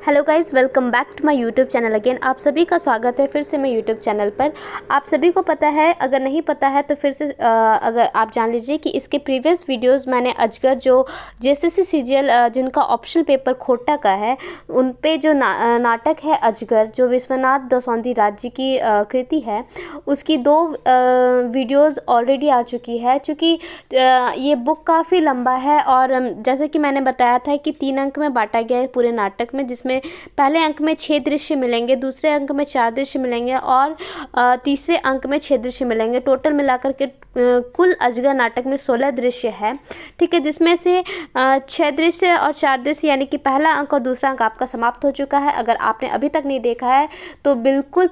Hello guys, welcome back to my YouTube channel again. आप सभी का स्वागत है फिर से मैं यूट्यूब चैनल पर। आप सभी को पता है, अगर नहीं पता है तो फिर से अगर आप जान लीजिए कि इसके प्रीवियस वीडियोस मैंने अजगर जो जेएसएससी सीजीएल जिनका ऑप्शनल पेपर खोटा का है, उन पे जो नाटक है अजगर, जो विश्वनाथ दसौंधी राज्य की कृति है, उसकी 2 वीडियोज़ ऑलरेडी आ चुकी है। चूँकि ये बुक काफ़ी लंबा है और जैसे कि मैंने बताया था कि 3 अंक में बांटा गया है पूरे नाटक में, जिसमें पहले अंक में 6 दृश्य मिलेंगे, दूसरे अंक में 4 दृश्य मिलेंगे और तीसरे अंक में 6 दृश्य मिलेंगे। टोटल मिलाकर के कुल अजगर नाटक में 16 दृश्य है, ठीक है, जिसमें से 6 दृश्य और 4 दृश्य यानी कि पहला अंक और दूसरा अंक आपका समाप्त हो चुका है। अगर आपने अभी तक नहीं देखा है तो बिल्कुल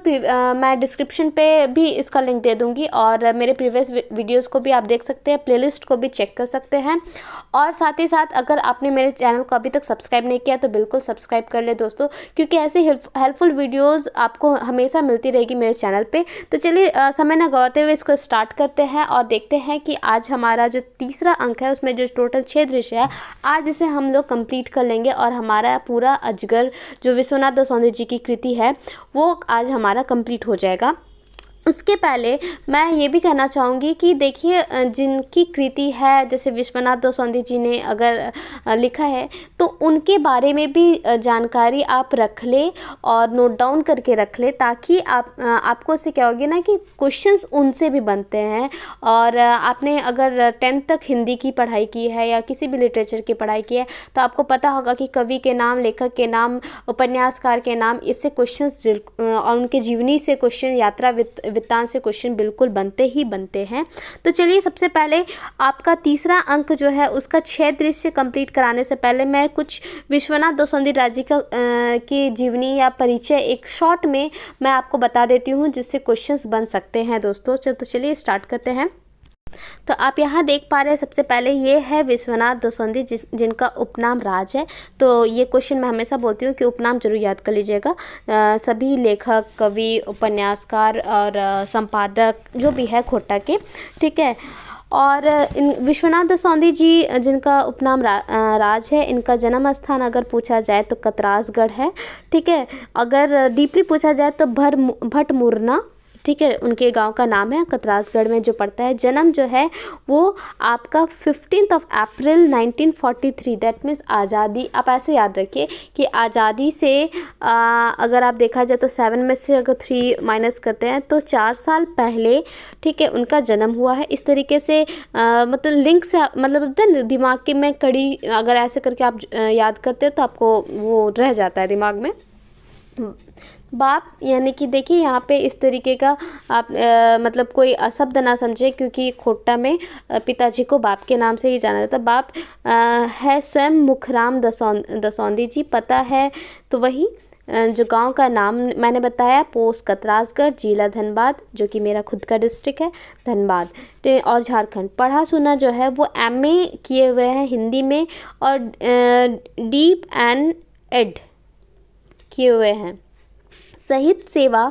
मैं डिस्क्रिप्शन पे भी इसका लिंक दे दूँगी और मेरे प्रीवियस वीडियोज़ को भी आप देख सकते हैं, प्लेलिस्ट को भी चेक कर सकते हैं। और साथ ही साथ अगर आपने मेरे चैनल को अभी तक सब्सक्राइब नहीं किया तो बिल्कुल सब्सक्राइब कर ले दोस्तों, क्योंकि ऐसे हेल्पफुल वीडियोस आपको हमेशा मिलती रहेगी मेरे चैनल पे। तो चलिए समय ना गवाते हुए इसको स्टार्ट करते हैं और देखते हैं कि आज हमारा जो तीसरा अंक है उसमें जो टोटल 6 दृश्य है, आज इसे हम लोग कंप्लीट कर लेंगे और हमारा पूरा अजगर जो विश्वनाथ दसौंधी जी की कृति है वो आज हमारा कंप्लीट हो जाएगा। उसके पहले मैं ये भी कहना चाहूँगी कि देखिए, जिनकी कृति है जैसे विश्वनाथ दसौंधी जी ने अगर लिखा है तो उनके बारे में भी जानकारी आप रख ले और नोट डाउन करके रख ले, ताकि आपको इससे क्या होगी ना कि क्वेश्चंस उनसे भी बनते हैं। और आपने अगर 10th तक हिंदी की पढ़ाई की है या किसी भी लिटरेचर की पढ़ाई की है तो आपको पता होगा कि कवि के नाम, लेखक के नाम, उपन्यासकार के नाम, इससे क्वेश्चंस और उनके जीवनी से क्वेश्चन, यात्रा वृत्तांत से क्वेश्चन बिल्कुल बनते ही बनते हैं। तो चलिए सबसे पहले आपका तीसरा अंक जो है उसका 6 दृश्य कंप्लीट कराने से पहले मैं कुछ विश्वनाथ दसौंधी राज्य की जीवनी या परिचय एक शॉर्ट में मैं आपको बता देती हूँ, जिससे क्वेश्चंस बन सकते हैं दोस्तों। तो चलिए स्टार्ट करते हैं। तो आप यहाँ देख पा रहे हैं, सबसे पहले ये है विश्वनाथ दसौंधी जिनका उपनाम राज है। तो ये क्वेश्चन मैं हमेशा बोलती हूँ कि उपनाम जरूर याद कर लीजिएगा। सभी लेखक, कवि, उपन्यासकार और संपादक जो भी है खोटा के, ठीक है। और इन विश्वनाथ दसौंधी जी जिनका उपनाम राज है, इनका जन्म स्थान अगर पूछा जाए तो कतरासगढ़ है, ठीक है। अगर डीपली पूछा जाए तो भटमुरना, ठीक है, उनके गांव का नाम है, कतरासगढ़ में जो पड़ता है। जन्म जो है वो आपका 15 अप्रैल 1943, दैट मीन्स आज़ादी। आप ऐसे याद रखिए कि आज़ादी से अगर आप देखा जाए तो 7 में से अगर 3 माइनस करते हैं तो 4 साल पहले, ठीक है, उनका जन्म हुआ है। इस तरीके से मतलब लिंक से, मतलब दिमाग के में कड़ी अगर ऐसे करके आप याद करते हो तो आपको वो रह जाता है दिमाग में। बाप यानी कि देखिए यहाँ पे इस तरीके का आप मतलब कोई अशब्द ना समझे, क्योंकि खोटा में पिताजी को बाप के नाम से ही जाना जाता। बाप है स्वयं मुखराम दसौंधी जी। पता है तो वही जो गांव का नाम मैंने बताया, पोस्ट कतरासगढ़, जिला धनबाद, जो कि मेरा खुद का डिस्ट्रिक्ट है धनबाद, और झारखंड। पढ़ा सुना जो है वो MA किए हुए हैं हिंदी में और डीप एंड एड किए हुए हैं। साहित्य सेवा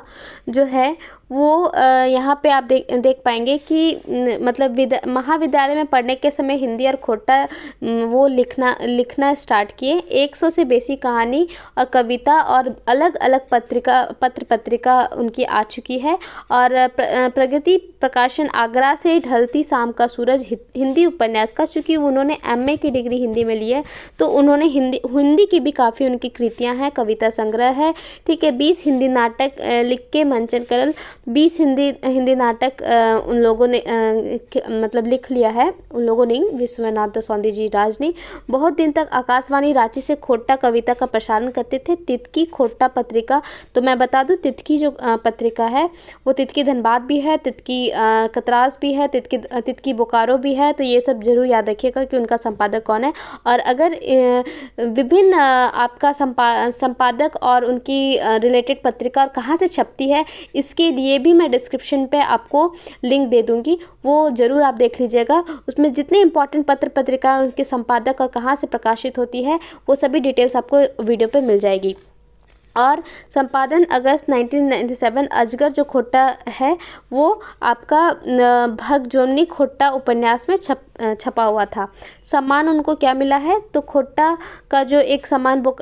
जो है वो यहाँ पे आप देख पाएंगे कि मतलब महाविद्यालय में पढ़ने के समय हिंदी और खोटा वो लिखना स्टार्ट किए। 100 से बेसी कहानी और कविता और अलग अलग पत्र पत्रिका उनकी आ चुकी है। और प्रगति प्रकाशन, आगरा से ढलती शाम का सूरज, हिंदी उपन्यास का, चूँकि उन्होंने MA की डिग्री हिंदी में ली है तो उन्होंने हिंदी की भी काफ़ी उनकी कृतियाँ हैं, कविता संग्रह है, ठीक है। 20 हिंदी नाटक लिख के मंचन करल, 20 हिंदी नाटक उन लोगों ने मतलब लिख लिया है, उन लोगों ने, विश्वनाथ दसौंधी जी राज ने। बहुत दिन तक आकाशवाणी रांची से खोटा कविता का प्रसारण करते थे। तितकी खोटा पत्रिका, तो मैं बता दूं तितकी जो पत्रिका है वो तितकी धनबाद भी है, तितकी कतरास भी है, तितकी बोकारो भी है। तो ये सब जरूर याद रखिएगा कि उनका संपादक कौन है। और अगर विभिन्न आपका संपादक और उनकी रिलेटेड पत्रिका और कहाँ से छपती है, इसके लिए भी मैं डिस्क्रिप्शन पे आपको लिंक दे दूंगी, वो ज़रूर आप देख लीजिएगा। उसमें जितने इंपॉर्टेंट पत्र पत्रिका, उनके संपादक और कहाँ से प्रकाशित होती है, वो सभी डिटेल्स आपको वीडियो पे मिल जाएगी। और संपादन अगस्त 1997। अजगर जो खोटा है वो आपका भगजोमनी खोटा उपन्यास में छपा हुआ था। सम्मान उनको क्या मिला है, तो खोटा का जो एक सम्मान बुक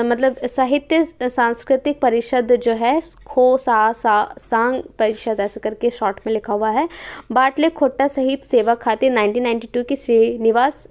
मतलब साहित्य सांस्कृतिक परिषद जो है, खो सा सांग परिषद ऐसे करके शॉर्ट में लिखा हुआ है, बाटले खोटा सहित सेवा खातिर 1992 की श्रीनिवास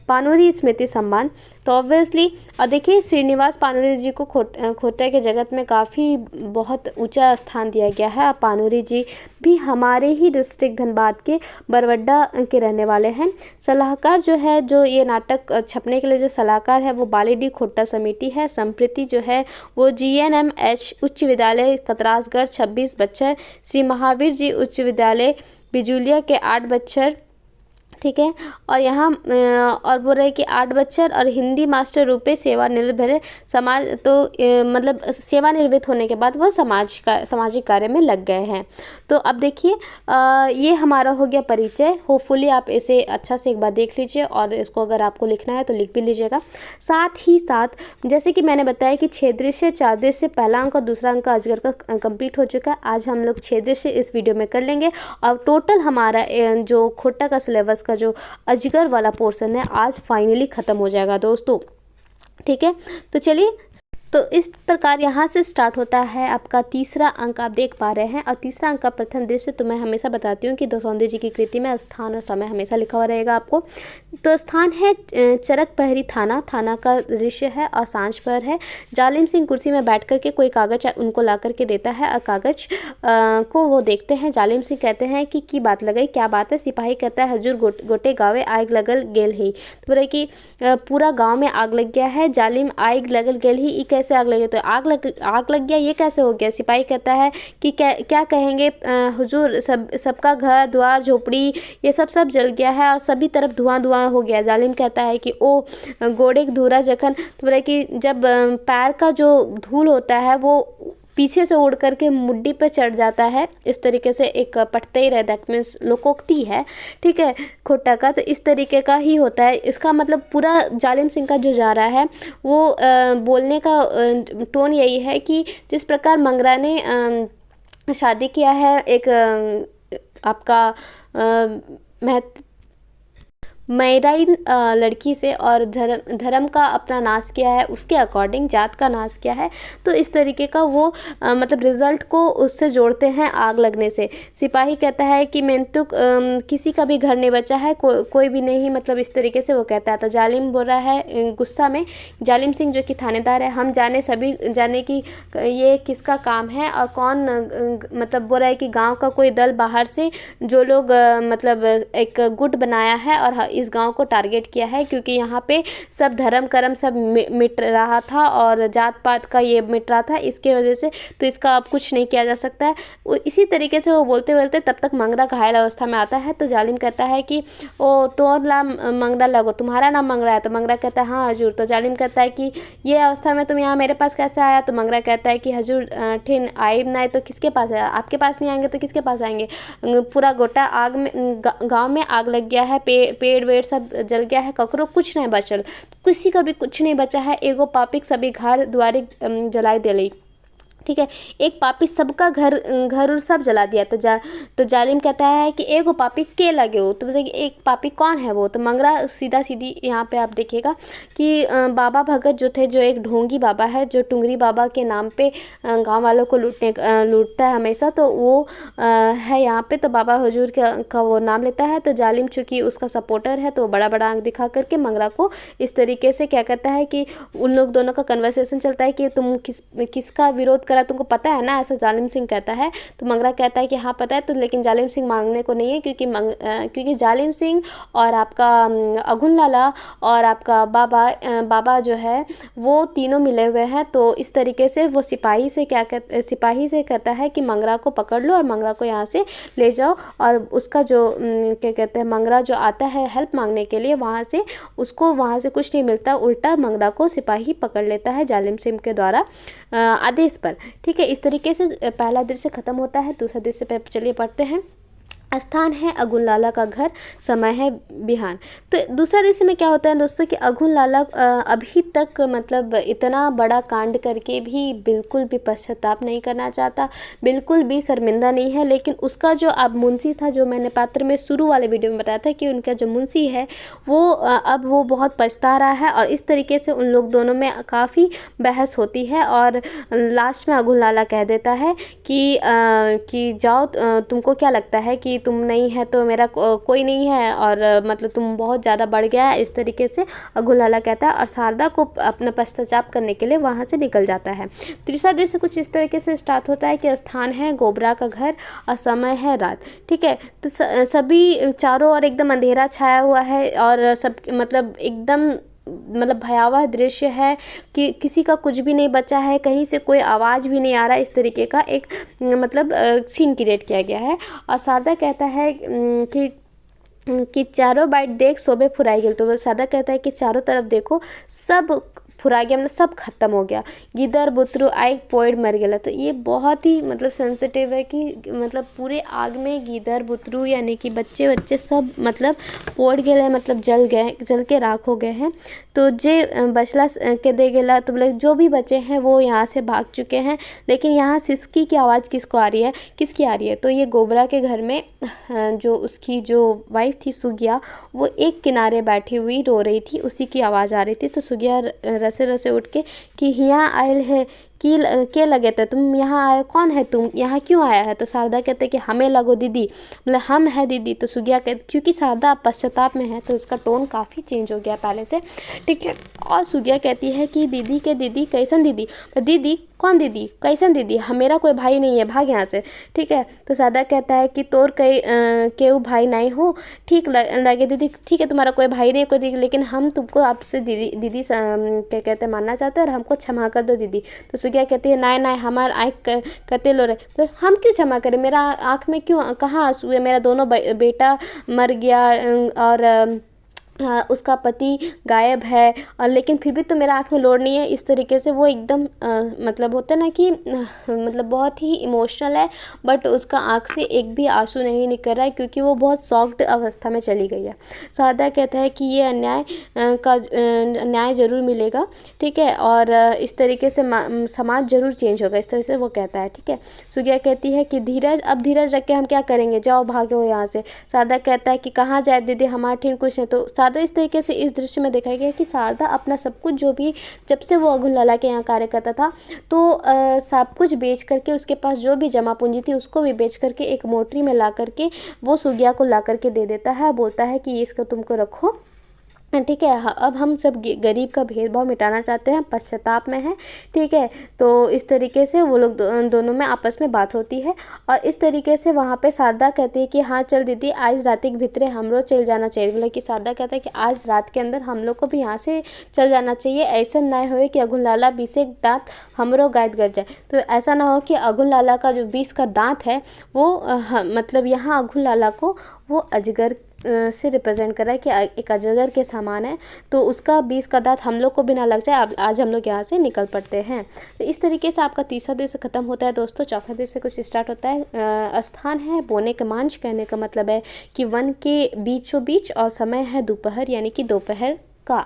पानूरी स्मृति सम्मान। तो ऑब्वियसली और देखिए श्रीनिवास पानूरी जी को खोटा के जगत में काफ़ी बहुत ऊंचा स्थान दिया गया है। पानूरी जी भी हमारे ही डिस्ट्रिक्ट धनबाद के बरवड्डा के रहने वाले हैं। सलाहकार जो है, जो ये नाटक छपने के लिए जो सलाहकार है वो बालीडी खोटा समिति है। संप्रीति जो है वो GNMH उच्च विद्यालय कतरासगढ़ 26 बच्चर, श्री महावीर जी उच्च विद्यालय बिजुलिया के 8 बच्चर, ठीक है। और यहाँ और बोल रहे कि 8 बच्चर और हिंदी मास्टर रूपे सेवानिवृत्त समाज, तो मतलब सेवानिवृत्त होने के बाद वो सामाजिक कार्य में लग गए हैं। तो अब देखिए ये हमारा हो गया परिचय। होपफुली आप इसे अच्छा से एक बार देख लीजिए और इसको अगर आपको लिखना है तो लिख भी लीजिएगा। साथ ही साथ जैसे कि मैंने बताया कि 6 दृश्य 4 दृश्य पहला अंक और दूसरा अंक अजगर का कंप्लीट हो चुका है। आज हम लोग 6 दृश्य इस वीडियो में कर लेंगे और टोटल हमारा जो खोटा का सिलेबस का जो अजगर वाला पोर्शन है आज फाइनली ख़त्म हो जाएगा दोस्तों, ठीक है। तो चलिए, तो इस प्रकार यहाँ से स्टार्ट होता है आपका तीसरा अंक, आप देख पा रहे हैं। और तीसरा अंक का प्रथम दृश्य तो मैं हमेशा बताती हूँ कि दौसौंदे जी की कृति में स्थान और समय हमेशा लिखा हुआ रहेगा आपको। तो स्थान है चरक पहरी थाना, थाना का दृश्य है और सांझ पर है। जालिम सिंह कुर्सी में बैठ कर के कोई कागज उनको ला करके देता है और कागज को वो देखते हैं। जालिम सिंह कहते हैं कि बात लगाई, क्या बात है। सिपाही कहता है हजूर गोटे गावे आग लगल गेल ही, तो बोले कि पूरा गाँव में आग लग गया है। जालिम आग लगल गेल ही, कैसे आग लगे, तो आग लग गया, ये कैसे हो गया। सिपाही कहता है कि क्या कहेंगे हुजूर, सबका घर द्वार झोपड़ी ये सब जल गया है और सभी तरफ धुआं हो गया। जालिम कहता है कि ओ गोड़े धूरा जखन, तो बोले कि जब पैर का जो धूल होता है वो पीछे से उड़ करके मुड्डी पर चढ़ जाता है, इस तरीके से एक पटते रहे, दैट मीन्स लोकोक्ति है, ठीक है, खोटा का। तो इस तरीके का ही होता है। इसका मतलब पूरा जालिम सिंह का जो जा रहा है वो बोलने का टोन यही है कि जिस प्रकार मंगरा ने शादी किया है एक आपका मैदाइन लड़की से और धर्म का अपना नाश किया है, उसके अकॉर्डिंग जात का नाश किया है, तो इस तरीके का वो मतलब रिज़ल्ट को उससे जोड़ते हैं आग लगने से। सिपाही कहता है कि मेंतुक किसी का भी घर नहीं बचा है, कोई भी नहीं, मतलब इस तरीके से वो कहता है। तो जालिम बोल रहा है गुस्सा में, जालिम सिंह जो कि थानेदार है, हम सभी जाने कि ये किसका काम है और कौन, मतलब बोल रहा है कि गाँव का कोई दल बाहर से जो लोग मतलब एक गुट बनाया है और इस गांव को टारगेट किया है, क्योंकि यहाँ पे सब धर्म कर्म सब मिट रहा था और जात पात का ये मिट रहा था, इसके वजह से तो इसका अब कुछ नहीं किया जा सकता है। इसी तरीके से वो बोलते बोलते तब तक मंगरा घायल अवस्था में आता है। तो जालिम कहता है कि ओ तो नाम मंगरा लगो, तुम्हारा नाम मंगरा है। तो मंगरा कहता है हाँ हजूर। तो जालिम कहता है कि ये अवस्था में तुम यहाँ मेरे पास कैसे आया। तो मंगरा कहता है कि हजूर ठिन आए ना तो किसके पास है, आपके पास नहीं आएंगे तो किसके पास आएंगे। पूरा गोटा आग में गाँव में आग लग गया है, पेड़ वेड़ सब जल गया है, ककरो कुछ नहीं बचल, किसी का भी कुछ नहीं बचा है। एगो पापिक सभी घर द्वारे जलाई दिली, ठीक है, एक पापी सबका घर सब जला दिया। तो जालिम कहता है कि एगो पापी के लगे हो, तो बताइए एक पापी कौन है वो। तो मंगरा सीधा सीधी यहाँ पे आप देखिएगा कि बाबा भगत जो थे, जो एक ढोंगी बाबा है जो टुंगरी बाबा के नाम पे गांव वालों को लूटता है हमेशा, तो वो है यहाँ पे। तो बाबा हुजूर का वो नाम लेता है। तो जालिम चूँकि उसका सपोर्टर है तो बड़ा बड़ा आंख दिखा करके मंगरा को इस तरीके से क्या करता है कि उन लोग दोनों का कन्वर्सेशन चलता है कि तुम किसका विरोध करा, तुमको पता है ना, ऐसा जालिम सिंह कहता है। तो मंगरा कहता है कि हाँ पता है। तो लेकिन जालिम सिंह मांगने को नहीं है, क्योंकि जालिम सिंह और आपका अघुन लाला और आपका बाबा जो है वो तीनों मिले हुए हैं। तो इस तरीके से वो सिपाही से कहता है कि मंगरा को पकड़ लो और मंगरा को यहाँ से ले जाओ। और उसका जो क्या कहते हैं, मंगरा जो आता है हेल्प मांगने के लिए, उसको वहाँ से कुछ नहीं मिलता, उल्टा मंगरा को सिपाही पकड़ लेता है जालिम सिंह के द्वारा आदेश पर, ठीक है। इस तरीके से पहला दृश्य खत्म होता है। दूसरा दृश्य पे चलिए पढ़ते हैं। स्थान है अगुन लाला का घर, समय है बिहान। तो दूसरा दृश्य में क्या होता है दोस्तों कि अगुन लाला अभी तक मतलब इतना बड़ा कांड करके भी बिल्कुल भी पश्चाताप नहीं करना चाहता, बिल्कुल भी शर्मिंदा नहीं है। लेकिन उसका जो अब मुंशी था, जो मैंने पात्र में शुरू वाले वीडियो में बताया था कि उनका जो मुंशी है वो अब वो बहुत पछता रहा है, और इस तरीके से उन लोग दोनों में काफ़ी बहस होती है। और लास्ट में अगुन लाला कह देता है कि जाओ, तुमको क्या लगता है कि तुम नहीं है तो मेरा कोई नहीं है, और मतलब तुम बहुत ज़्यादा बढ़ गया है, इस तरीके से अगुन लाला कहता है, और शारदा को अपना पश्चाताप करने के लिए वहाँ से निकल जाता है। तीसरा दृश्य कुछ इस तरीके से स्टार्ट होता है कि स्थान है गोबरा का घर और समय है रात। ठीक है, तो सभी चारों ओर एकदम अंधेरा छाया हुआ है, और सब मतलब एकदम मतलब भयावह दृश्य है कि किसी का कुछ भी नहीं बचा है, कहीं से कोई आवाज़ भी नहीं आ रहा है, इस तरीके का एक मतलब सीन क्रिएट किया गया है। और शारदा कहता है कि चारों बाइट देख सोबे फुराई गेल, तो वो शारदा कहता है कि चारों तरफ देखो सब फुरा गया, मतलब सब खत्म हो गया। गिदर बुतरू आग पोड़ मर गया। तो ये बहुत ही मतलब सेंसिटिव है कि मतलब पूरे आग में गिदर बुतरू यानी कि बच्चे सब मतलब पोड़ गए हैं, मतलब जल के राख हो गए हैं। तो जे बचला के दे गेला, तो बोले जो भी बचे हैं वो यहाँ से भाग चुके हैं। लेकिन यहाँ सिसकी की आवाज़ किसकी आ रही है? तो ये गोबरा के घर में जो उसकी जो वाइफ थी सुगिया, वो एक किनारे बैठी हुई रो रही थी, उसी की आवाज़ आ रही थी। तो सुगिया रसे रसे उठ के कि यहाँ आयल है कि के लगे थे, तुम यहाँ आए, कौन है तुम, यहाँ क्यों आया है? तो शारदा कहते कि हमें लगो दीदी, मतलब हम है दीदी। तो सुगिया कहते, क्योंकि शारदा पश्चाताप में है तो उसका टोन काफ़ी चेंज हो गया पहले से। ठीक है, और सुगिया कहती है कि दीदी के दीदी कैसन दीदी? तो दीदी कौन दीदी, कैसन दीदी, मेरा कोई भाई नहीं है, भाग यहाँ से। ठीक है, तो शारदा कहता है कि तोर केहू भाई नहीं हो, ठीक लगे दीदी, ठीक है तुम्हारा कोई भाई नहीं कोई दीदी, लेकिन हम तुमको आपसे दीदी क्या कहते हैं मानना चाहते हैं, और हमको क्षमा कर दो दीदी। तो सुगिया कहती है नाय हमार आँख कते लो रहे, तो हम क्यों क्षमा करें, मेरा आँख में क्यों, कहाँ आंसू है, मेरा दोनों बेटा मर गया, और उसका पति गायब है, और लेकिन फिर भी तो मेरा आँख में लोड नहीं है। इस तरीके से वो एकदम मतलब होता है ना कि मतलब बहुत ही इमोशनल है, बट उसका आँख से एक भी आंसू नहीं निकल रहा है, क्योंकि वो बहुत सॉफ्ट अवस्था में चली गई है। शारदा कहता है कि ये न्याय ज़रूर मिलेगा, ठीक है, और इस तरीके से समाज ज़रूर चेंज होगा, इस तरह से वो कहता है। ठीक है, सुगिया कहती है कि अब धीरज रख के हम क्या करेंगे, जाओ भागो यहाँ से। शारदा कहता है कि कहाँ जाए दीदी, हमारा ठीक कुछ है। तो शारदा इस तरीके से इस दृश्य में दिखाया गया है कि शारदा अपना सब कुछ, जो भी जब से वो अगुन लाला के यहाँ कार्य करता था, तो सब कुछ बेच करके, उसके पास जो भी जमा पूंजी थी उसको भी बेच करके एक मोटरी में ला करके वो सुगिया को ला करके दे देता है, बोलता है कि इसको तुमको रखो। ठीक है, अब हम सब गरीब का भेदभाव मिटाना चाहते हैं, पश्चाताप में है। ठीक है, तो इस तरीके से वो लोग दोनों में आपस में बात होती है, और इस तरीके से वहाँ पे शारदा कहती है कि हाँ चल दीदी, आज रात के भीतरे हमरो चल जाना चाहिए। बोले कि शारदा कहता है कि आज रात के अंदर हम लोग को भी यहाँ से चल जाना चाहिए, ऐसा ना हो कि अगुन लाला 20 दांत हमरो गायद कर जाए। तो ऐसा ना हो कि अगुन लाला का जो 20 का दांत है वो मतलब यहाँ अगुन लाला को वो अजगर से रिप्रेजेंट कर रहा है कि एक अजगर के समान है, तो उसका 20 का दांत हम लोग को भी ना लग जाए, अब आज हम लोग यहाँ से निकल पड़ते हैं। तो इस तरीके से आपका तीसरा दृश्य खत्म होता है दोस्तों। चौथा दृश्य कुछ स्टार्ट होता है। स्थान है बोने के मांझ, कहने का मतलब है कि वन के बीचों बीच, और समय है दोपहर यानी कि दोपहर का।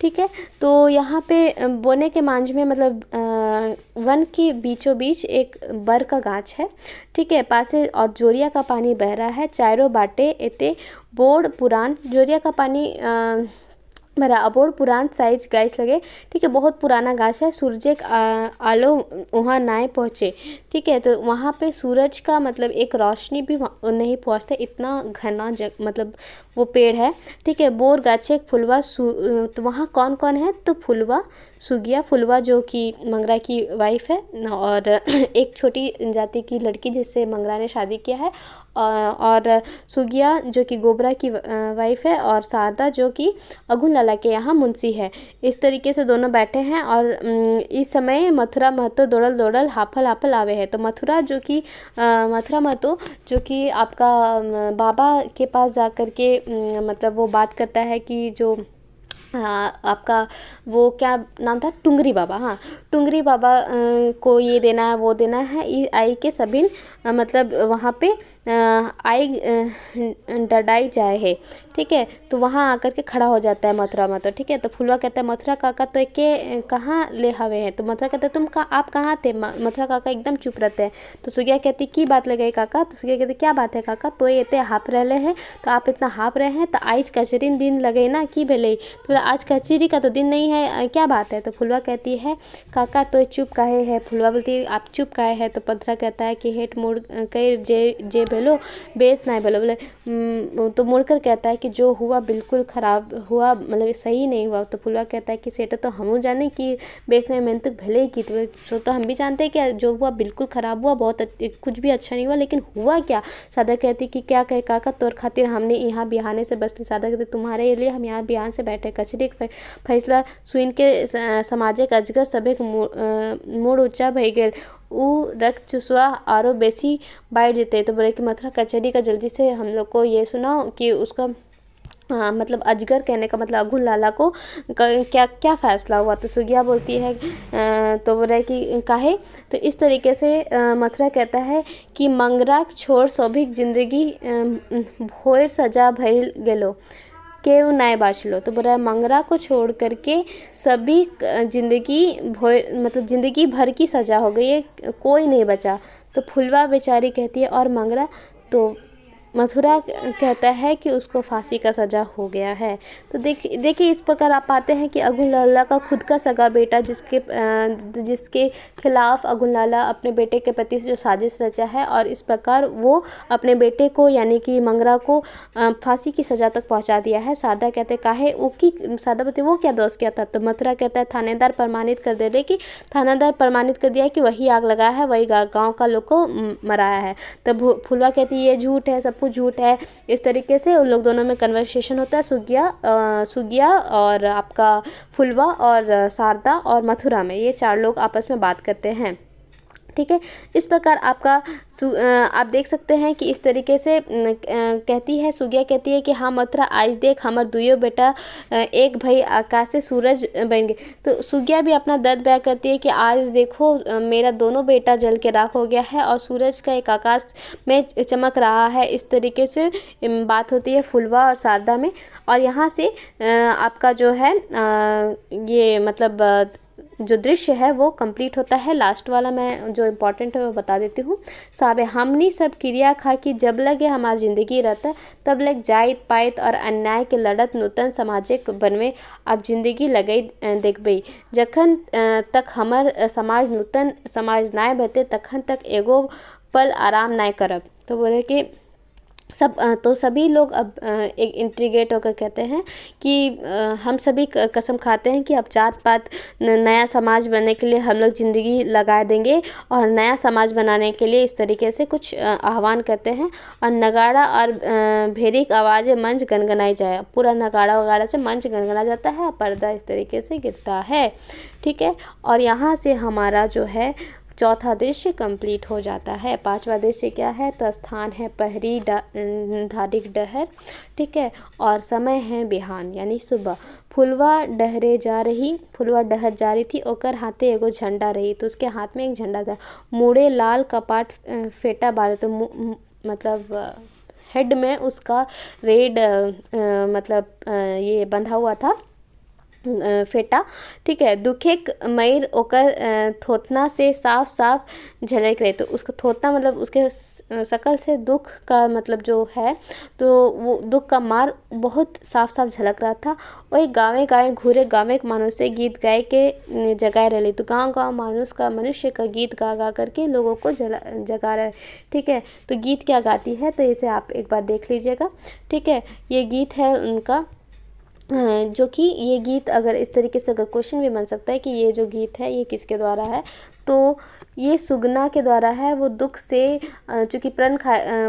ठीक है, तो यहाँ पे बोने के मांझ में मतलब वन के बीचों बीच एक बर का गाछ है। ठीक है, पासे और जोरिया का पानी बह रहा है, चारों बाटे एते बोर्ड पुरान, जोरिया का पानी भरा अबोड़ पुरान साइज गाछ लगे। ठीक है, बहुत पुराना गाछ है। सूरज आलो वहाँ नाए पहुँचे। ठीक है, तो वहाँ पे सूरज का मतलब एक रोशनी भी नहीं पहुँचता, इतना घना मतलब वो पेड़ है। ठीक है, बोर गाछे फुलवा तो वहाँ कौन कौन है, तो फुलवा सुगिया, फुलवा जो कि मंगरा की वाइफ है, और एक छोटी जाति की लड़की जिससे मंगरा ने शादी किया है, और सुगिया जो कि गोबरा की वाइफ है, और शारदा जो कि अगुन लाला के यहाँ मुंशी है। इस तरीके से दोनों बैठे हैं, और इस समय मथुरा महतो दौड़ल हाफल आवे है। तो मथुरा महतो जो कि आपका बाबा के पास जा कर के मतलब वो बात करता है कि जो आपका वो क्या नाम था, टुंगरी बाबा, हाँ टुंगरी बाबा को ये देना है वो देना है, आई के सभी मतलब वहाँ पे आई डडाई जाए है, ठीक है। तो वहाँ आकर के खड़ा हो जाता है मथुरा माता, ठीक है। तो फुलवा कहता है मथुरा काका तो के कहाँ ले हवे हैं। तो मथुरा कहता है आप कहाँ थे। मथुरा काका एकदम चुप रहते हैं। तो सुगिया कहती की बात लगे काका। तो सुगिया कहती क्या बात है काका, तो ये हाँप रहे हैं, तो आप इतना हाँप रहे हैं, तो आज कचरी दिन लगे ना की भेले। तो आज कचरी का तो दिन नहीं है, क्या बात है। तो फुलवा कहती है काका तो चुप काहे है। फुलवा बोलती है आप चुप काहे है। तो मथुरा कहता है कि हेठ मुड़ कई जे भेलो बेस ना भेलो, बोले तो मुड़कर कहता है कि जो हुआ बिल्कुल ख़राब हुआ, मतलब सही नहीं हुआ। तो फुलवा कहता है कि सेटा तो हम जाने कि बेस नहीं मैंने तो भले ही की, तो हम भी जानते हैं कि जो हुआ बिल्कुल ख़राब हुआ, बहुत कुछ भी अच्छा नहीं हुआ, लेकिन हुआ क्या। सादा कहती कि क्या कहे काका तोर खातिर हमने यहाँ बिहाने से बसली। सादा कहते तुम्हारे लिए हम यहाँ बिहान से बैठे। कचरी फैसला सुन के समाजिक अजगर सभे मूड ऊंचा भई गेल। ऊ रक्त चुसवा आरो बेसी बाढ़ देते। तो बोले कि मथुरा कचहरी का जल्दी से हम लोग को ये सुनाओ कि उसका मतलब अजगर कहने का मतलब अघुल लाला को क्या क्या फ़ैसला हुआ। तो सुगिया बोलती है तो बोल रहे कि काहे। तो इस तरीके से मथुरा कहता है कि मंगरा छोड़ सौभिक जिंदगी भोर सजा भइल गेलो केव नाय बाचलो। तो बोल रहा है मंगरा को छोड़ करके सभी जिंदगी मतलब ज़िंदगी भर की सज़ा हो गई है, कोई नहीं बचा। तो फुलवा बेचारी कहती है और मंगरा। तो मथुरा कहता है कि उसको फांसी का सज़ा हो गया है। तो देखिए इस प्रकार आप पाते हैं कि अघुल लाला का खुद का सगा बेटा जिसके खिलाफ अघुल लाला अपने बेटे के प्रति जो साजिश रचा है, और इस प्रकार वो अपने बेटे को यानी कि मंगरा को फांसी की सज़ा तक पहुंचा दिया है। सादा कहते काहे सादा बोलते वो क्या दोष किया था। तो मथुरा कहता है थानेदार प्रमाणित कर दे रहे कि थानेदार प्रमाणित कर दिया कि वही आग लगाया है, वही गाँव का लोग को मराया है। तब फुलवा कहती ये झूठ है, सब झूठ है। इस तरीके से उन लोग दोनों में कन्वर्सेशन होता है, सुगिया और आपका फुलवा और शारदा और मथुरा में, ये चार लोग आपस में बात करते हैं, ठीक है। इस प्रकार आप देख सकते हैं कि इस तरीके से कहती है सुगिया कहती है कि हाँ मथुरा आज देख हमार दुइयो बेटा एक भाई आकाश से सूरज बन गए। तो सुगिया भी अपना दर्द बयां करती है कि आज देखो मेरा दोनों बेटा जल के राख हो गया है और सूरज का एक आकाश में चमक रहा है। इस तरीके से बात होती है फुलवा और शारदा में। और यहाँ से आपका जो है ये मतलब जो दृश्य है वो कंप्लीट होता है। लास्ट वाला मैं जो इम्पोर्टेंट है वो बता देती हूँ। साबे हमनी सब क्रिया खा कि जब लगे हमारी ज़िंदगी रहता तब लग जाइत पाइत और अन्याय के लड़त नूतन सामाजिक बनवे अब जिंदगी लगई देखबई। जखन तक हमर समाज नूतन समाज नाय बते तखन तक एगो पल आराम नाय करब। तो बोले कि सभी लोग अब एक इंट्रीगेट होकर कहते हैं कि हम सभी कसम खाते हैं कि अब जात पात नया समाज बनने के लिए हम लोग ज़िंदगी लगा देंगे और नया समाज बनाने के लिए इस तरीके से कुछ आह्वान करते हैं। और नगाड़ा और भेरी आवाज़ें मंच गनगनाई जाए, पूरा नगाड़ा वगाड़ा से मंच गनगना जाता है और पर्दा इस तरीके से गिरता है, ठीक है। और यहाँ से हमारा जो है चौथा दृश्य कंप्लीट हो जाता है। पांचवा दृश्य क्या है तो स्थान है पहरी धारिक डहर, ठीक है। और समय है बिहान यानी सुबह। फुलवा डहर जा रही थी, ओकर हाथे एगो झंडा रही। तो उसके हाथ में एक झंडा था। मुड़े लाल कपाट फेटा बारे, तो मतलब हेड में उसका रेड मतलब ये बंधा हुआ था फेटा, ठीक है। दुखेक मयूर ओकर थोतना से साफ साफ झलक रहे। तो उसका थोतना मतलब उसके शकल से दुख का मतलब जो है तो वो दुख का मार बहुत साफ साफ झलक रहा था। वही गाँव गाँव घूरे गाँव के मानुष से गीत गाए के जगाए रहे। तो गाँव गाँव मनुष्य का गीत गा गा करके लोगों को जगा रहे, ठीक है। तो गीत क्या गाती है तो इसे आप एक बार देख लीजिएगा, ठीक है। ये गीत है उनका जो कि ये गीत अगर इस तरीके से अगर क्वेश्चन भी बन सकता है कि ये जो गीत है ये किसके द्वारा है, तो ये सुगना के द्वारा है। वो दुख से चूँकि प्रण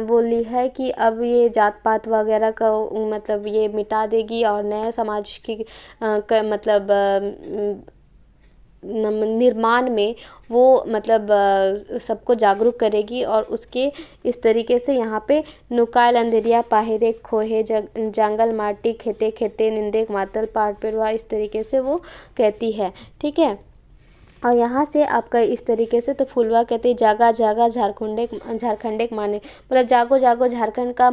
बोली है कि अब ये जात पात वगैरह का मतलब ये मिटा देगी और नए समाज की मतलब निर्माण में वो मतलब सबको जागरूक करेगी। और उसके इस तरीके से यहाँ पे नुकायल अंधेरिया पाहिरे खोहे जंगल माटी खेते खेते निंदे मातल पाट पेड़वा, इस तरीके से वो कहती है, ठीक है। और यहाँ से आपका इस तरीके से, तो फुलवा कहते हैं जागा जागा झारखंडे माने, मतलब जागो जागो झारखंड का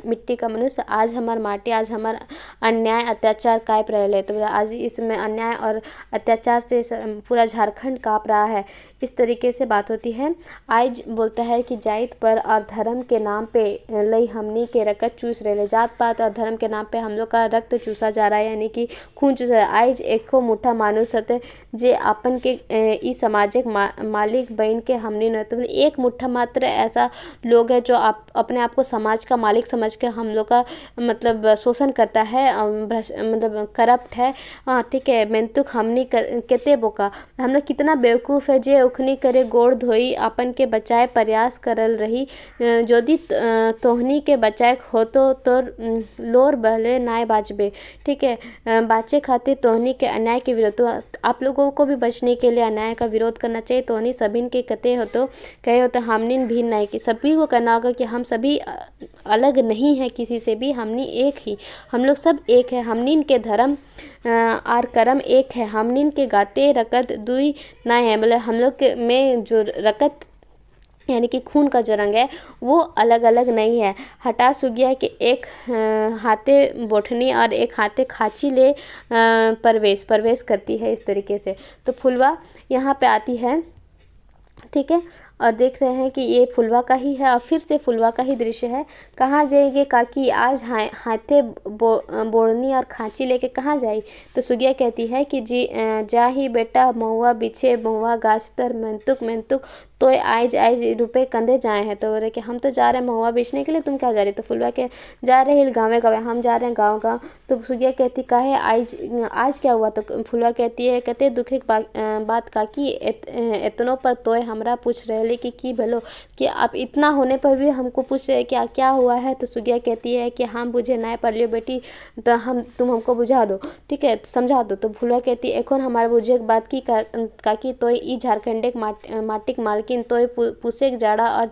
मिट्टी का मनुष्य, आज हमार माटी, आज हमार अन्याय अत्याचार काँप रहे। तो आज इसमें अन्याय और अत्याचार से पूरा झारखंड काँप रहा है, इस तरीके से बात होती है। आज बोलता है कि जात पर और धर्म के नाम पे लई हमनी के रक्त चूस रहे, जात पात और धर्म के नाम पे हम लोग का रक्त चूसा जा रहा है, यानी कि खून चूसा रहा है। आज एको मुठा मानुस हते जे आपन के ई सामाजिक मालिक बन के हमनी न, तो एक मुट्ठा मात्र ऐसा लोग है जो आप अपने आप को समाज का मालिक समझ के हम लोग का मतलब शोषण करता है, मतलब करप्ट है। हाँ ठीक है, मेंतुक हमनी केते बोका, हम लोग कितना बेवकूफ़ है जे उखनी करे गोड़ धोई अपन के बचाए प्रयास करल रही, यदि तोहनी के बचाए हो तो लोर बहले नाय बाजबे। ठीक है, बाचे खातिर तोहनी के अन्याय के विरोध, तो आप लोगों को भी बचने के लिए अन्याय का विरोध करना चाहिए। तोहनी सभी के कते हो तो कहे हो तो हमनी भी नहीं, कि सभी को करना होगा कि हम सभी अलग नहीं है किसी से भी, हमनी एक ही, हम लोग सब एक है, हमनी के धर्म आर कर्म एक है, हमनी के गाते रकत दुई ना है, मतलब हम लोग के में जो रकत यानी कि खून का जो रंग है वो अलग अलग नहीं है। हटा सुगिया कि एक हाथे बोठनी और एक हाथे खाची ले प्रवेश करती है, इस तरीके से। तो फुलवा यहाँ पे आती है, ठीक है, और देख रहे हैं कि ये फुलवा का ही है, और फिर से फुलवा का ही दृश्य है। कहाँ जाएंगे काकी आज हाथे बोड़नी और खांची लेके कहाँ जाई, तो सुगिया कहती है कि जी जा ही बेटा, महुआ बिछे महुआ गाछ तर, मेंतुक तो आज रुपए कंधे जाए हैं, तो बोले कि हम तो जा रहे हैं महुआ बेचने के लिए, तुम क्या जा रही, तो फुलवा के जा रहे हैं गाँव, हम जा रहे हैं गाँव। तो सुगिया कहती काहे आज क्या हुआ, तो फुलवा कहती है कहते दुखे बात काकी इतनों पर तोय हमरा पूछ रहे कि भलो, कि आप इतना होने पर भी हमको पूछ रहे हैं क्या हुआ है। तो सुगिया कहती है कि हम बुझे ना पढ़ लियो बेटी, तो तुम हमको बुझा दो, ठीक है, समझा दो। तो फुलवा कहती है एखन हमारे बुझे बात की काकी तोय ई झारखंडे माटिक मालकिन तोय पूसे जाड़ा और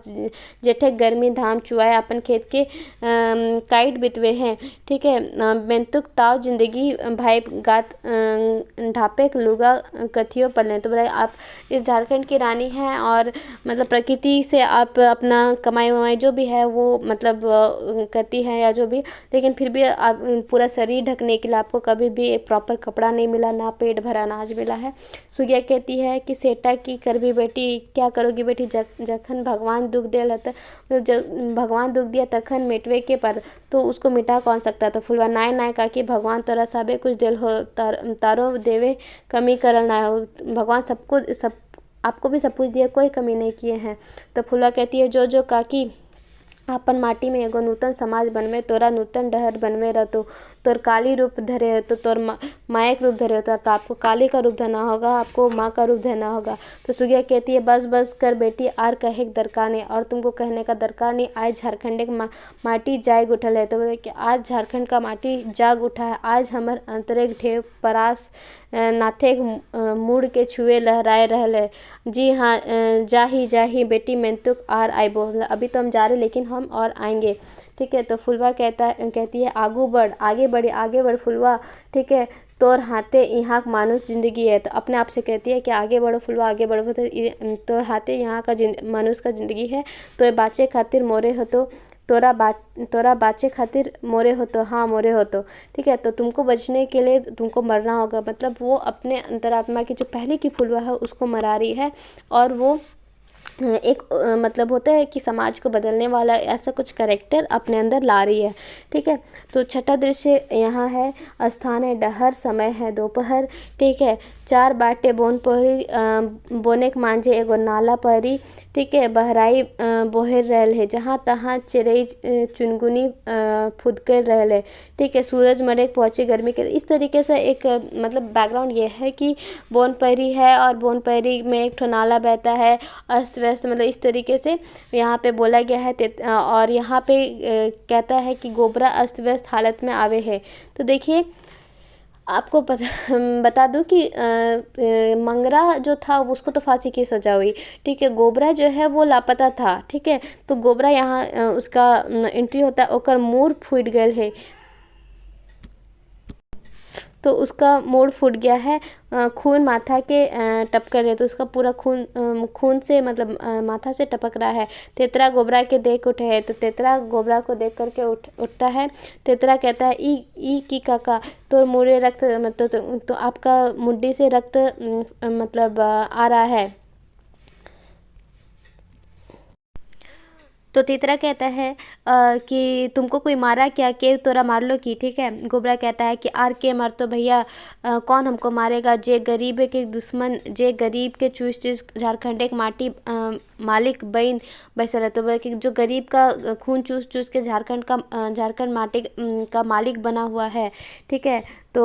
जेठे गर्मी धाम चुआए अपन खेत के काइट बितवे हैं, ठीक है, बेंतुक ताव जिंदगी भाई गात ढापे लुगा कथियों पर लें। तो बोले आप इस झारखंड की रानी हैं और मतलब प्रकृति से आप अपना कमाई वमाई जो भी है वो मतलब करती है या जो भी, लेकिन फिर भी आप पूरा शरीर ढकने के लिए आपको कभी भी एक प्रॉपर कपड़ा नहीं मिला, ना पेट भरा अनाज मिला है। सुगिया कहती है कि सेटा की करबी बेटी, क्या करोगी बेटी, जखन भगवान दुख दे जब भगवान दुख दिया तखन मिटवे के पर, तो उसको मिटा कौन सकता। तो फुलवा नाय काकी भगवान तोरा साबे कुछ दिल हो तारो देवे कमी करल ना हो, भगवान सबको सब आपको भी सब कुछ दिया, कोई कमी नहीं किए हैं। तो फुलवा कहती है जो काकी अपन माटी में एगो नूतन समाज बनवे, तोरा नूतन डहर बनवे रहतो, तोर काली रूप धरे हो तो तोर मायक रूप धरे होता, तो आपको काली का रूप धरना होगा, आपको माँ का रूप धरना होगा। तो सुगिया कहती है बस कर बेटी, आर कहे दरकार नहीं, और तुमको कहने का दरकार नहीं, आज झारखंड की माटी जाग उठल है। तो बोले कि आज झारखंड का माटी जाग उठा है, आज हमार अंतरेक ढेव परास नाथे मुड़ के छुए लहराए रहले, जी हाँ जाही बेटी मेंतुक आर आइबो, अभी तो हम जा रहे लेकिन हम और आएंगे, ठीक है। तो फुलवा कहती है आगे बढ़ फुलवा, ठीक है, तोर हाथे यहाँ मानुष जिंदगी है। तो अपने आप से कहती है कि आगे बढ़ो फुलवा, आगे बढ़ो, तो तोर हाथे यहाँ का मानुष का जिंदगी है, तो बाचे खातिर मोरे हो, तो तोरा बाचे खातिर मोरे हो, तो हाँ मोरे हो, तो ठीक है। तो तुमको बचने के लिए तुमको मरना होगा, मतलब वो अपने अंतरात्मा की जो पहले की फुलवा है उसको मरा रही है, और वो एक मतलब होता है कि समाज को बदलने वाला ऐसा कुछ कैरेक्टर अपने अंदर ला रही है, ठीक है। तो छठा दृश्य यहाँ है, स्थान है डहर, समय है दोपहर, ठीक है, 4 बाटे बोन पहरी बोने के मांझे एगो नाला पहरी, ठीक है, बहराई बोहर रहल है, जहाँ तहाँ चिड़ई चुनगुनी फुदकर रहल है, ठीक है, सूरज मरे पहुँचे गर्मी के, इस तरीके से एक मतलब बैकग्राउंड ये है कि बोनपरी है और बोनपरी में एक ठो नाला बहता है, अस्त व्यस्त, मतलब इस तरीके से यहाँ पे बोला गया है। और यहाँ पे कहता है कि गोबरा अस्त व्यस्त हालत में आवे है। तो देखिए आपको बता दूं कि मंगरा जो था उसको तो फांसी की सज़ा हुई, ठीक है, गोबरा जो है वो लापता था, ठीक है। तो गोबरा यहाँ उसका एंट्री होता है, ओकर मुँह फूट गए है, तो उसका मूड फूट गया है, खून माथा के टपक रहे, तो उसका पूरा खून से मतलब माथा से टपक रहा है। तेतरा गोबरा के देख उठे है, तो तेतरा गोबरा को देख करके उठता है। तेतरा कहता है ई की काका, तो मुड़े रक्त मतलब तो आपका मुड्डी से रक्त मतलब आ रहा है। तो तेतरा कहता है कि तुमको कोई मारा क्या, के तोरा मार लो की, ठीक है। गोबरा कहता है कि आर के मार तो भैया, कौन हमको मारेगा, जे गरीब के दुश्मन, जे गरीब के चूस चूस झारखंड एक माटी मालिक बन बैसल है। तो बोले कि जो गरीब का खून चूस चूस के झारखंड माटी का मालिक बना हुआ है, ठीक है। तो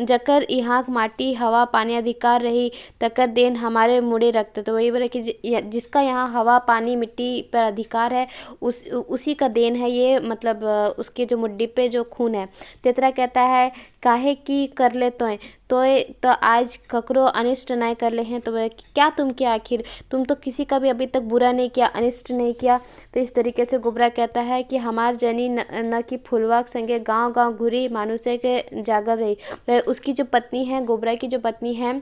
जकर यहाँ माटी हवा पानी अधिकार रही, तकर देन हमारे मुड़े रखते। तो वही बोले कि जिसका यहाँ हवा पानी मिट्टी पर अधिकार है, उसी का देन है ये, मतलब उसके जो मुड्डी पे जो खून है। तेतरा कहता है काहे की कर ले तो आज ककरो अनिष्ट नहीं कर ले हैं। तो बोले क्या तुम किया, आखिर तुम तो किसी का भी अभी तक बुरा नहीं किया, अनिष्ट नहीं किया। तो इस तरीके से गोबरा कहता है कि हमार जनी न कि फुलवा संगे गांव गांव घुरी मानुष्य के जागर रही। उसकी जो पत्नी है, गोबरा की जो पत्नी है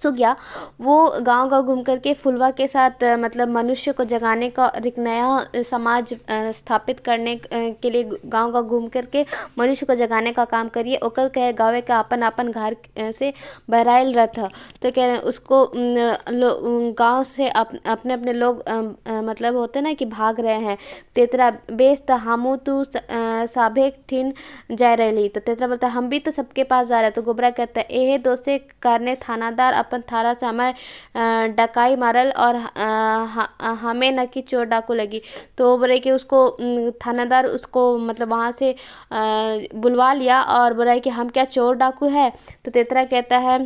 सुगिया, वो गांव-गांव घूम करके फुलवा के साथ मतलब मनुष्य को जगाने का और एक नया समाज स्थापित करने के लिए गांव-गांव घूम करके मनुष्य को जगाने का काम करिए। ओकर कहे गाँवे का अपन घर से बहराइल रहत ह। तो कह उसको गांव से अपने अपने लोग मतलब होते ना कि भाग रहे हैं। तेतरा बेस त हमू तू साभे ठिन जा रही। तो तेतरा बोलता हम भी तो सबके पास जा रहे। तो गोबरा कहता है एहे दोषे कारणे थानादार अपन थारा से हमें डकाई मारल और हमें न कि चोर डाकू लगी। तो बोले कि उसको थानादार उसको मतलब वहाँ से बुलवा लिया और बोला कि हम क्या चोर डाकू है। तो तेतरा कहता है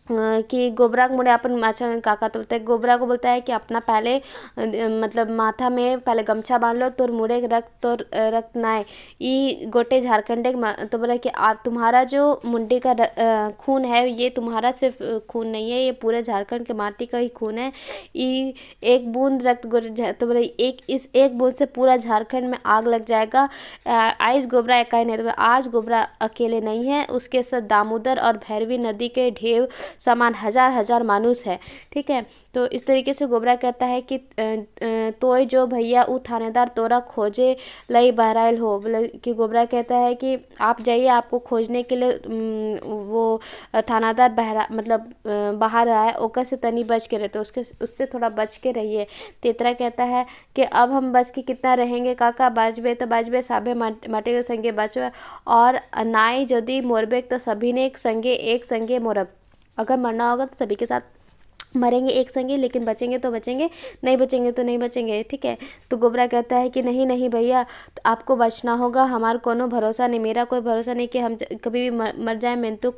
कि गोबरा मुड़े अपन अच्छा काका। तो बोलता है गोबरा को बोलता है कि अपना पहले मतलब माथा में पहले गमछा बांध लो, तोर मुड़े रक्त ना आए ई गोटे झारखंडे। तो बोला कि तुम्हारा जो मुंडी का खून है ये तुम्हारा सिर्फ खून नहीं है, ये पूरे झारखंड के माटी का ही खून है। ई एक बूंद रक्त तो बोले इस एक बूंद से पूरा झारखंड में आग लग जाएगा। आज गोबरा इकाई नहीं, तो आज गोबरा अकेले नहीं है, उसके साथ दामोदर और भैरवी नदी के ढेव समान हजार हजार मानुष है, ठीक है। तो इस तरीके से गोबरा कहता है कि तोय जो भैया उ थानेदार तोरा खोजे लई बहराइल हो। बोले कि गोबरा कहता है कि आप जाइए, आपको खोजने के लिए वो थानादार बाहर आया, ओकर से तनी बच के रहते, उससे थोड़ा बच के रहिए। तेतरा कहता है कि अब हम बच के कितना रहेंगे काका, बाजबे तो बाजबे साभे माटे के संगे बचबे, और नाई यदि मोरबे तो सभी ने एक संगे मोरब। अगर मरना होगा तो सभी के साथ मरेंगे एक संगे, लेकिन बचेंगे तो बचेंगे, नहीं बचेंगे तो नहीं बचेंगे, ठीक है। तो गोबरा कहता है कि नहीं नहीं भैया, तो आपको बचना होगा, हमारा कोनो भरोसा नहीं, मेरा कोई भरोसा नहीं कि हम कभी भी मर जाए। मैं तो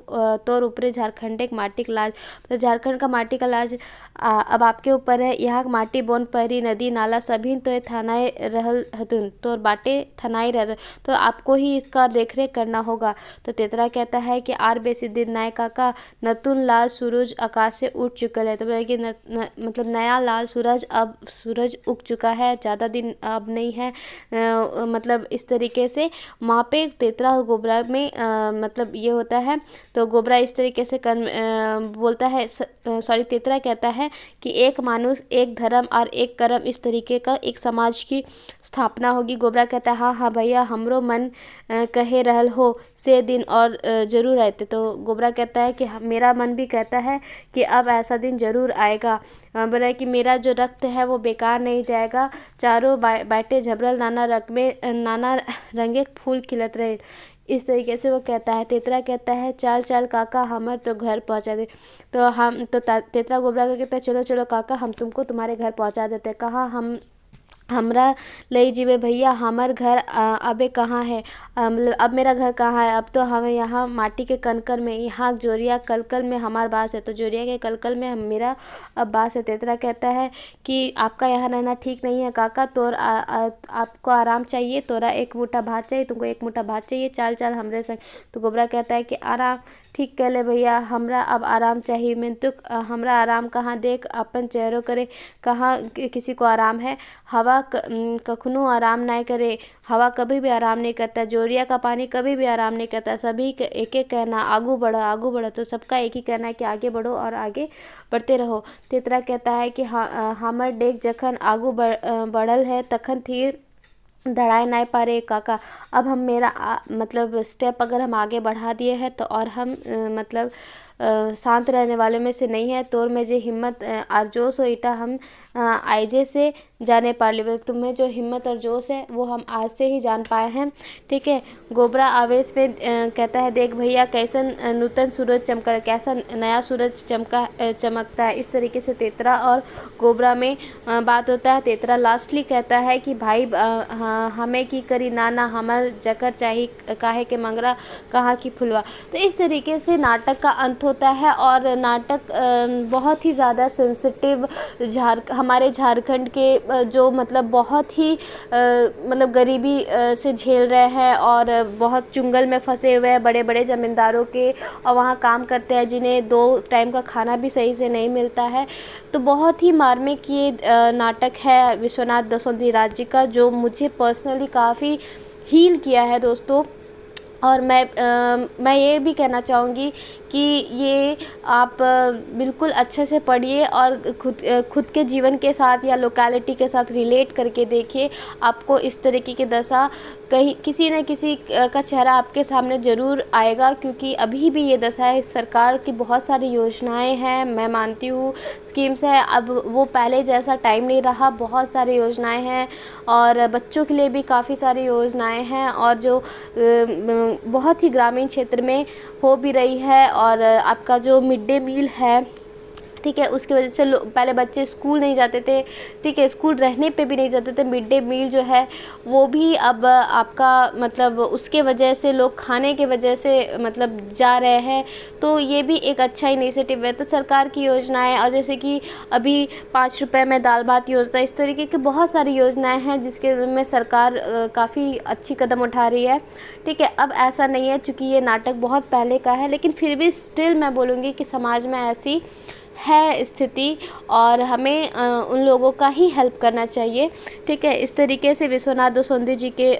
तोर ऊपरे झारखंड एक माटी का लाज, तो झारखंड का माटी का लाज अब आपके ऊपर है। यहाँ माटी बोन पहरी नदी नाला सभी तो थानाए रहल हतुन, तो बाटे थनाई रह, तो आपको ही इसका देखरेख करना होगा। तो तेतरा कहता है कि आर बेसी दिन नाय काका, नतुन लाल सूरज आकाश से उठ चुकल है। तो बोला कि मतलब नया लाल सूरज उग चुका है, ज़्यादा दिन अब नहीं है। मतलब इस तरीके से वहाँ पे तेतरा और गोबरा में मतलब ये होता है। तो गोबरा इस तरीके से बोलता है, सॉरी तेतरा कहता है कि एक मानुष एक धर्म और एक कर्म, इस तरीके का एक समाज की स्थापना होगी। गोबरा कहता है हाँ हाँ भैया, हमरो मन कहे रहल हो से दिन और ज़रूर आते। तो गोबरा कहता है कि मेरा मन भी कहता है कि अब ऐसा दिन ज़रूर आएगा। बोला कि मेरा जो रक्त है वो बेकार नहीं जाएगा, चारों बाटे झबरल नाना रंगे फूल खिलत रहे। इस तरीके से वो कहता है। तेतरा कहता है चल चल काका, हमर तो घर पहुंचा दे। तो तेतरा गोबरा को कहता है चलो चलो काका, हम तुमको तुम्हारे घर पहुंचा देते। कहाँ हमरा ले जीवे भैया, हमार घर अबे कहाँ है, मतलब अब मेरा घर कहाँ है, अब तो हमें यहाँ माटी के कनकर में, यहाँ जोरिया कलकल में हमार बास है। तो जोरिया के कलकल में मेरा अब बास है। तेतरा कहता है कि आपका यहाँ रहना ठीक नहीं है काका, आपको आराम चाहिए, तोरा एक मुट्ठा भात चाहिए, तुमको एक मुट्ठा भात चाहिए, चाल चाल हमरे संग। तो गोबरा कहता है कि आराम ठीक कहले भैया, हमरा अब आराम चाहिए। मिंतु हमरा आराम कहाँ, देख अपन चेहरो करे कहाँ किसी को आराम है। हवा कखनो आराम नहीं करे, हवा कभी भी आराम नहीं करता, जोरिया का पानी कभी भी आराम नहीं करता। सभी एक एक कहना आगू बढ़ो आगू बढ़ो, तो सबका एक ही कहना है कि आगे बढ़ो और आगे बढ़ते रहो। तेतरा कहता है कि हमर डेग जखन आगू बढ़ल है तखन थीर दड़ाए नहीं पा रहे काका। अब हम मतलब स्टेप अगर हम आगे बढ़ा दिए हैं तो और हम मतलब शांत रहने वाले में से नहीं है। तोर में जो हिम्मत और जोश हो इटा हम आइजे से जाने पा ली। तुम्हें जो हिम्मत और जोश है वो हम आज से ही जान पाए हैं। ठीक है। गोबरा आवेश में कहता है, देख भैया कैसन नूतन सूरज चमका, कैसा नया सूरज चमकता है। इस तरीके से तेतरा और गोबरा में बात होता है। तेतरा लास्टली कहता है कि भाई हमें की करी नाना, हमार जकर चाहिए काहे के मंगरा कहाँ की फुलवा। तो इस तरीके से नाटक का अंत होता है और नाटक बहुत ही ज़्यादा सेंसिटिव हमारे झारखंड के जो मतलब बहुत ही मतलब गरीबी से झेल रहे हैं और बहुत चुंगल में फंसे हुए हैं बड़े बड़े ज़मींदारों के, और वहाँ काम करते हैं जिन्हें 2 टाइम का खाना भी सही से नहीं मिलता है। तो बहुत ही मार्मिक ये नाटक है विश्वनाथ दसोंधी राज्य का, जो मुझे पर्सनली काफ़ी हील किया है दोस्तों। और मैं ये भी कहना चाहूँगी कि ये आप बिल्कुल अच्छे से पढ़िए और खुद के जीवन के साथ या लोकेलिटी के साथ रिलेट करके देखिए। आपको इस तरीके की दशा कहीं किसी न किसी का चेहरा आपके सामने ज़रूर आएगा, क्योंकि अभी भी ये दशा है। सरकार की बहुत सारी योजनाएं हैं, मैं मानती हूँ स्कीम्स है, अब वो पहले जैसा टाइम नहीं रहा। बहुत सारी योजनाएं हैं और बच्चों के लिए भी काफ़ी सारी योजनाएं हैं, और जो बहुत ही ग्रामीण क्षेत्र में हो भी रही है। और आपका जो मिड डे मील है, ठीक है, उसकी वजह से पहले बच्चे स्कूल नहीं जाते थे, ठीक है, स्कूल रहने पे भी नहीं जाते थे। मिड डे मील जो है वो भी अब आपका मतलब उसके वजह से लोग खाने के वजह से मतलब जा रहे हैं। तो ये भी एक अच्छा इनिशिएटिव है। तो सरकार की योजनाएं, और जैसे कि अभी 5 रुपए में दाल भात योजना, इस तरीके की बहुत सारी योजनाएं हैं जिसके में सरकार काफ़ी अच्छी कदम उठा रही है। ठीक है। अब ऐसा नहीं है, चूँकि ये नाटक बहुत पहले का है, लेकिन फिर भी स्टिल मैं बोलूँगी कि समाज में ऐसी है स्थिति और हमें उन लोगों का ही हेल्प करना चाहिए। ठीक है। इस तरीके से विश्वनाथ दसोंधी जी के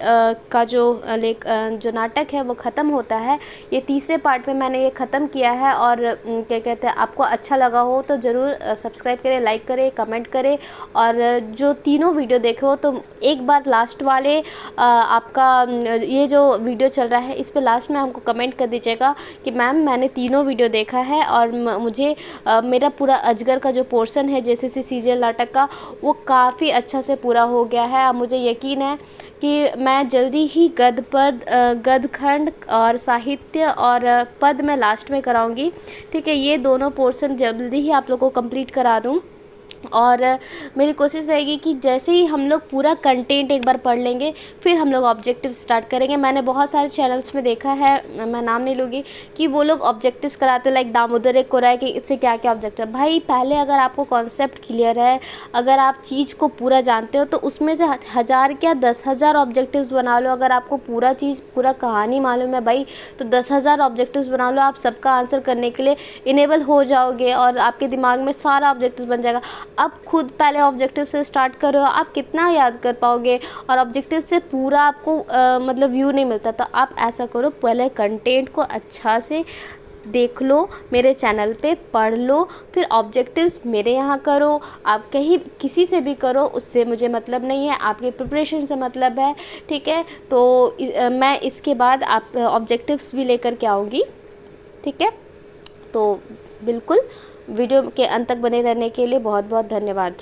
का जो जो नाटक है वो ख़त्म होता है। ये तीसरे पार्ट में मैंने ये ख़त्म किया है, और क्या कहते हैं, आपको अच्छा लगा हो तो ज़रूर सब्सक्राइब करें, लाइक करें, कमेंट करें। और जो तीनों वीडियो देखे हो तो एक बार लास्ट वाले आपका ये जो वीडियो चल रहा है इस पर लास्ट में हमको कमेंट कर दीजिएगा कि मैम मैंने तीनों वीडियो देखा है और मुझे मेरा पूरा अजगर का जो पोर्शन है JCC सीरियल नाटक का वो काफ़ी अच्छा से पूरा हो गया है। अब मुझे यकीन है कि मैं जल्दी ही गद्यखंड और साहित्य और पद में लास्ट में कराऊंगी। ठीक है। ये दोनों पोर्शन जल्दी ही आप लोगों को कंप्लीट करा दूं, और मेरी कोशिश रहेगी कि जैसे ही हम लोग पूरा कंटेंट एक बार पढ़ लेंगे फिर हम लोग ऑब्जेक्टिव स्टार्ट करेंगे। मैंने बहुत सारे चैनल्स में देखा है, मैं नाम नहीं लूँगी, कि वो लोग ऑब्जेक्टिव्स कराते लाइक दामोदर एक को रहा है कि इससे क्या क्या ऑब्जेक्टिव। भाई पहले अगर आपको कॉन्सेप्ट क्लियर है, अगर आप चीज़ को पूरा जानते हो तो उसमें से 1000 क्या 10,000 ऑब्जेक्टिव्स बना लो। अगर आपको पूरा कहानी मालूम है भाई तो 10,000 ऑब्जेक्टिव्स बना लो, आप सबका आंसर करने के लिए इनेबल हो जाओगे और आपके दिमाग में सारा ऑब्जेक्टिव्स बन जाएगा। अब खुद पहले ऑब्जेक्टिव से स्टार्ट करो, आप कितना याद कर पाओगे, और ऑब्जेक्टिव से पूरा आपको मतलब व्यू नहीं मिलता। तो आप ऐसा करो, पहले कंटेंट को अच्छा से देख लो, मेरे चैनल पे पढ़ लो, फिर ऑब्जेक्टिव्स मेरे यहाँ करो। आप कहीं किसी से भी करो, उससे मुझे मतलब नहीं है, आपके प्रिपरेशन से मतलब है। ठीक है। तो मैं इसके बाद आप ऑब्जेक्टिव्स भी लेकर के आऊँगी। ठीक है। तो बिल्कुल वीडियो के अंत तक बने रहने के लिए बहुत बहुत धन्यवाद।